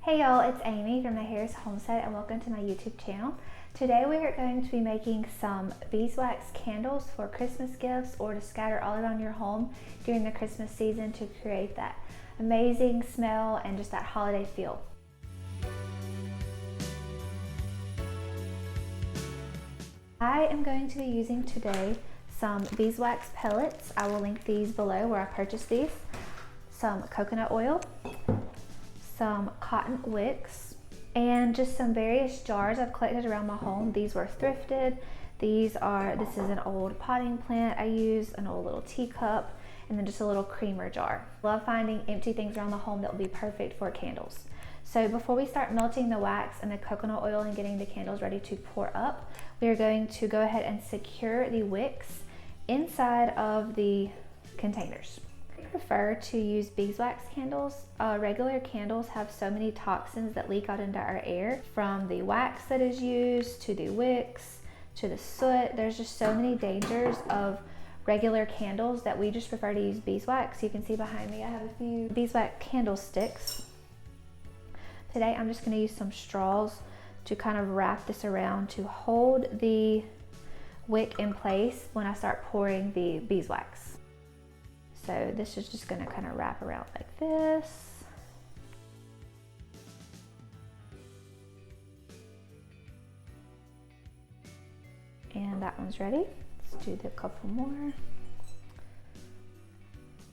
Hey y'all, it's Amy from the Harris Homestead and welcome to my YouTube channel. Today we are going to be making some beeswax candles for Christmas gifts or to scatter all around your home during the Christmas season to create that amazing smell and just that holiday feel. I am going to be using today some beeswax pellets. I will link these below where I purchased these. Some coconut oil, some cotton wicks, and just some various jars I've collected around my home. These were thrifted. This is an old potting plant I use, an old little teacup, and then just a little creamer jar. Love finding empty things around the home that will be perfect for candles. So before we start melting the wax and the coconut oil and getting the candles ready to pour up, we are going to go ahead and secure the wicks inside of the containers. I prefer to use beeswax candles. Regular candles have so many toxins that leak out into our air, from the wax that is used to the wicks to the soot. There's just so many dangers of regular candles that we just prefer to use beeswax. You can see behind me I have a few beeswax candlesticks. Today I'm just going to use some straws to kind of wrap this around to hold the wick in place when I start pouring the beeswax. So this is just going to kind of wrap around like this. And that one's ready. Let's do the couple more.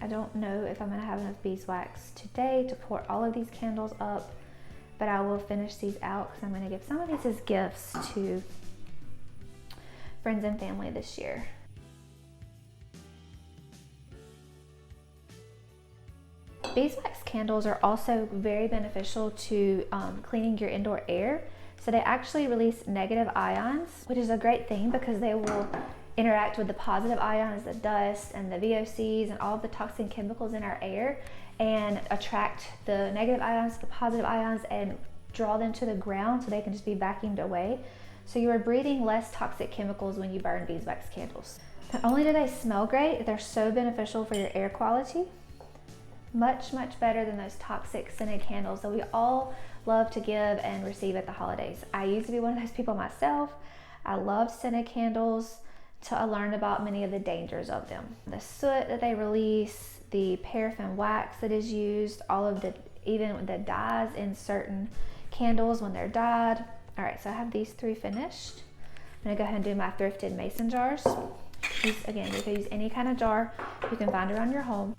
I don't know if I'm going to have enough beeswax today to pour all of these candles up, but I will finish these out because I'm going to give some of these as gifts to friends and family this year. Beeswax candles are also very beneficial to cleaning your indoor air. So they actually release negative ions, which is a great thing because they will interact with the positive ions, the dust and the VOCs and all of the toxic chemicals in our air, and attract the negative ions, the positive ions, and draw them to the ground so they can just be vacuumed away. So you are breathing less toxic chemicals when you burn beeswax candles. Not only do they smell great, they're so beneficial for your air quality. Much better than those toxic scented candles that we all love to give and receive at the holidays. I used to be one of those people myself. I loved scented candles till I learned about many of the dangers of them. The soot that they release, the paraffin wax that is used, even the dyes in certain candles when they're dyed. All right, so I have these three finished. I'm gonna go ahead and do my thrifted mason jars. Again, you can use any kind of jar you can find around your home.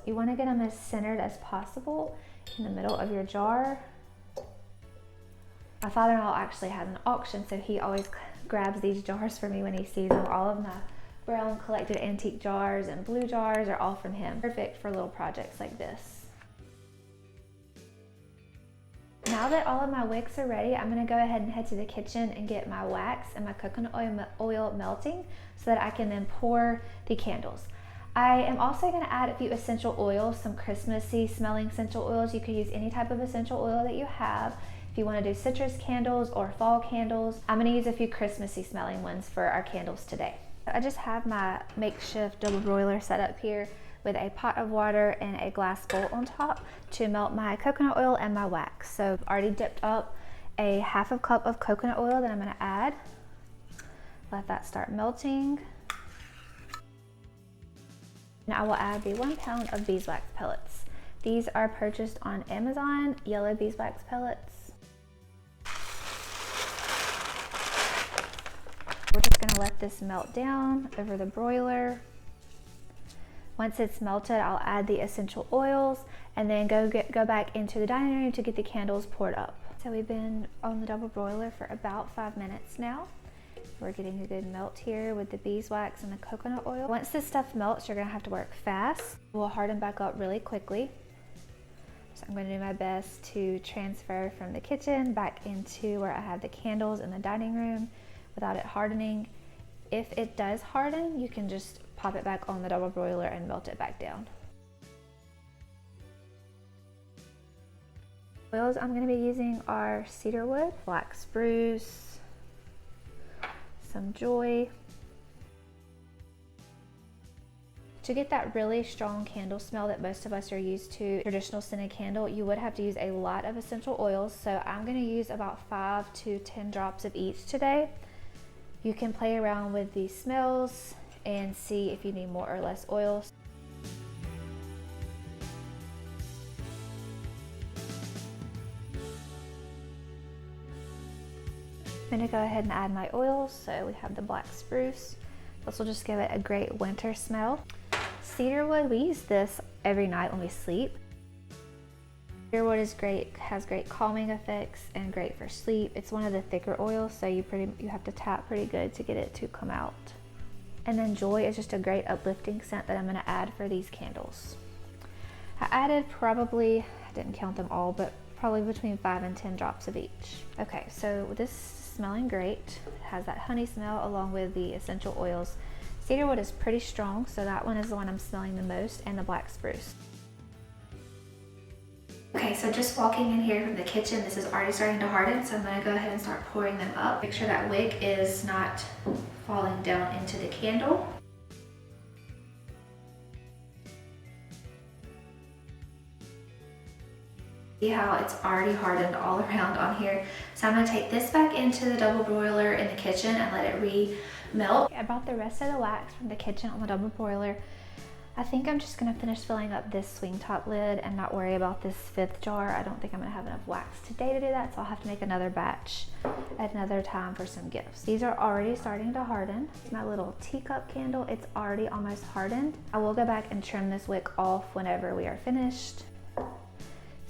You want to get them as centered as possible in the middle of your jar. My father-in-law actually has an auction, so he always grabs these jars for me when he sees them. All of my brown collected antique jars and blue jars are all from him. Perfect for little projects like this. Now that all of my wicks are ready, I'm going to go ahead and head to the kitchen and get my wax and my coconut oil melting so that I can then pour the candles. I am also going to add a few essential oils, some Christmassy smelling essential oils. You could use any type of essential oil that you have. If you want to do citrus candles or fall candles, I'm going to use a few Christmassy smelling ones for our candles today. I just have my makeshift double broiler set up here with a pot of water and a glass bowl on top to melt my coconut oil and my wax. So I've already dipped up a half a cup of coconut oil that I'm going to add. Let that start melting. Now I will add the 1 pound of beeswax pellets. These are purchased on Amazon, yellow beeswax pellets. We're just gonna let this melt down over the broiler. Once it's melted, I'll add the essential oils and then go back into the dining room to get the candles poured up. So we've been on the double broiler for about 5 minutes now. We're getting a good melt here with the beeswax and the coconut oil. Once this stuff melts, you're gonna have to work fast. It will harden back up really quickly. So I'm gonna do my best to transfer from the kitchen back into where I have the candles in the dining room without it hardening. If it does harden, you can just pop it back on the double broiler and melt it back down. Oils I'm gonna be using are cedarwood, black spruce, some joy, To get that really strong candle smell that most of us are used to, traditional scented candle, you would have to use a lot of essential oils. So I'm going to use about 5 to 10 drops of each today. You can play around with these smells and see if you need more or less oils. I'm going to go ahead and add my oils. So we have the black spruce. This will just give it a great winter smell. Cedarwood, we use this every night when we sleep. Cedarwood is great, has great calming effects and great for sleep. It's one of the thicker oils, so you have to tap pretty good to get it to come out. And then Joy is just a great uplifting scent that I'm going to add for these candles. I added probably, I didn't count them all, but probably between 5 and 10 drops of each. Okay, so this is smelling great. It has that honey smell along with the essential oils. Cedarwood is pretty strong, so that one is the one I'm smelling the most, and the black spruce. Okay, so just walking in here from the kitchen, this is already starting to harden, so I'm going to go ahead and start pouring them up. Make sure that wick is not falling down into the candle. See how it's already hardened all around on here. So I'm going to take this back into the double broiler in the kitchen and let it re-melt. I brought the rest of the wax from the kitchen on the double broiler. I think I'm just going to finish filling up this swing top lid and not worry about this 5th jar. I don't think I'm going to have enough wax today to do that, so I'll have to make another batch at another time for some gifts. These are already starting to harden. It's my little teacup candle. It's already almost hardened. I will go back and trim this wick off whenever we are finished.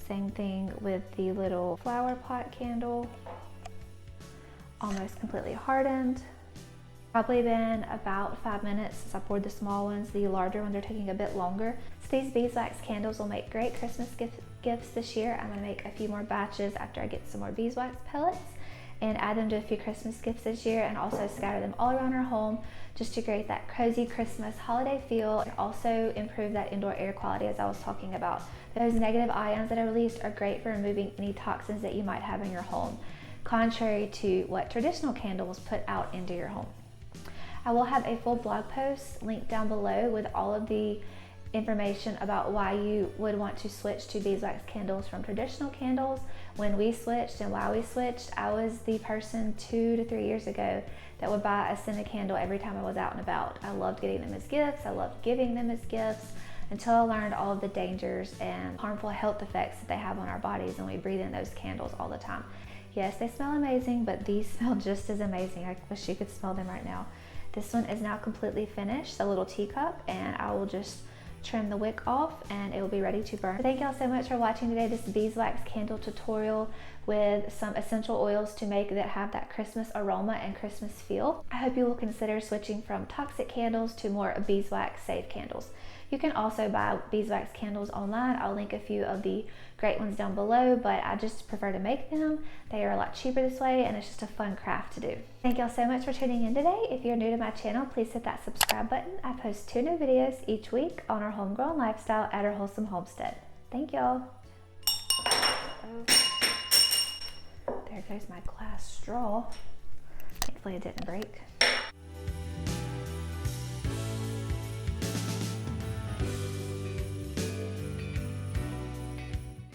Same thing with the little flower pot candle. Almost completely hardened. Probably been about 5 minutes since I poured the small ones. The larger ones are taking a bit longer. So these beeswax candles will make great Christmas gifts this year. I'm gonna make a few more batches after I get some more beeswax pellets and add them to a few Christmas gifts this year, and also scatter them all around our home just to create that cozy Christmas holiday feel, and also improve that indoor air quality as I was talking about. Those negative ions that are released are great for removing any toxins that you might have in your home, contrary to what traditional candles put out into your home. I will have a full blog post linked down below with all of the information about why you would want to switch to beeswax candles from traditional candles. When we switched and why we switched, I was the person 2 to 3 years ago that would buy a scented candle every time I was out and about. I loved getting them as gifts. I loved giving them as gifts until I learned all of the dangers and harmful health effects that they have on our bodies when we breathe in those candles all the time. Yes, they smell amazing, but these smell just as amazing. I wish you could smell them right now. This one is now completely finished, a little teacup, and I will just trim the wick off and it will be ready to burn. Thank y'all so much for watching today this beeswax candle tutorial with some essential oils to make that have that Christmas aroma and Christmas feel. I hope you will consider switching from toxic candles to more beeswax safe candles. You can also buy beeswax candles online. I'll link a few of the great ones down below, but I just prefer to make them. They are a lot cheaper this way, and it's just a fun craft to do. Thank y'all so much for tuning in today. If you're new to my channel, please hit that subscribe button. I post 2 new videos each week on our homegrown lifestyle at our wholesome homestead. Thank y'all. There goes my glass straw. Thankfully it didn't break.